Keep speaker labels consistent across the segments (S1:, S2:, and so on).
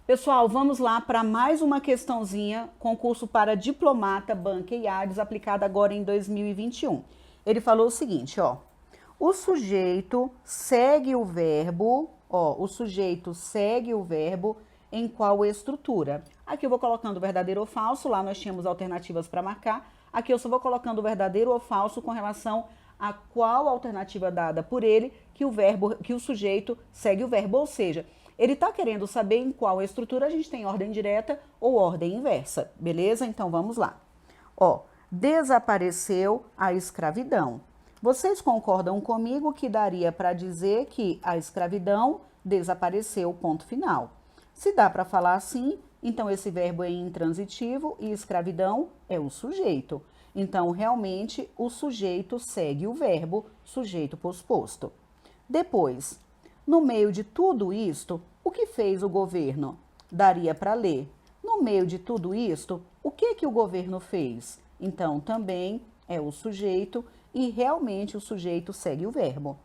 S1: Pessoal, vamos lá para mais uma questãozinha, concurso para diplomata, banca e ADES, aplicada agora em 2021. Ele falou o seguinte, ó, o sujeito segue o verbo, em qual estrutura? Aqui eu vou colocando verdadeiro ou falso, lá nós tínhamos alternativas para marcar, aqui eu só vou colocando verdadeiro ou falso com relação a qual alternativa dada por ele que o sujeito segue o verbo, ou seja, ele está querendo saber em qual estrutura a gente tem ordem direta ou ordem inversa, beleza? Então vamos lá. Ó, desapareceu a escravidão. Vocês concordam comigo que daria para dizer que a escravidão desapareceu, ponto final. Se dá para falar assim, então esse verbo é intransitivo e escravidão é o sujeito. Então, realmente, o sujeito segue o verbo, sujeito posposto. Depois, no meio de tudo isto, o que fez o governo? Daria para ler. No meio de tudo isto, o que o governo fez? Então, também é o sujeito e realmente o sujeito segue o verbo.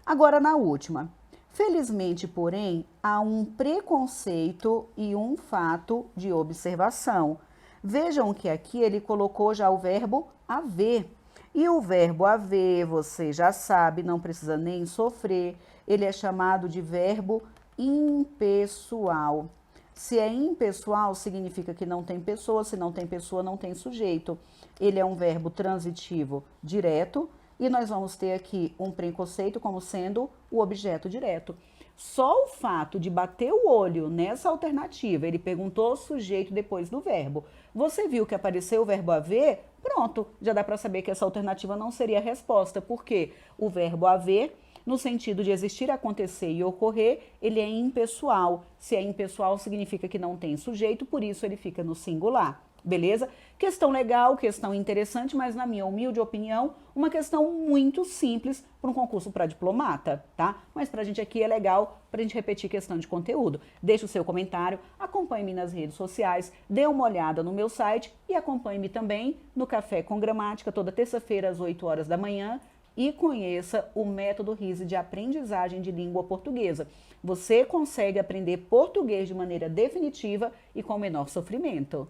S1: Agora, na última. Felizmente, porém, há um preconceito e um fato de observação. Vejam que aqui ele colocou já o verbo haver. E o verbo haver, você já sabe, não precisa nem sofrer, ele é chamado de verbo impessoal. Se é impessoal, significa que não tem pessoa, se não tem pessoa, não tem sujeito. Ele é um verbo transitivo direto e nós vamos ter aqui um preconceito como sendo o objeto direto. Só o fato de bater o olho nessa alternativa, ele perguntou o sujeito depois do verbo. Você viu que apareceu o verbo haver? Pronto, já dá para saber que essa alternativa não seria a resposta, porque o verbo haver, no sentido de existir, acontecer e ocorrer, ele é impessoal. Se é impessoal, significa que não tem sujeito, por isso ele fica no singular. Beleza? Questão legal, questão interessante, mas na minha humilde opinião, uma questão muito simples para um concurso para diplomata, tá? Mas pra gente aqui é legal pra gente repetir questão de conteúdo. Deixe o seu comentário, acompanhe-me nas redes sociais, dê uma olhada no meu site e acompanhe-me também no Café com Gramática, toda terça-feira às 8 horas da manhã e conheça o método RISE de aprendizagem de língua portuguesa. Você consegue aprender português de maneira definitiva e com menor sofrimento.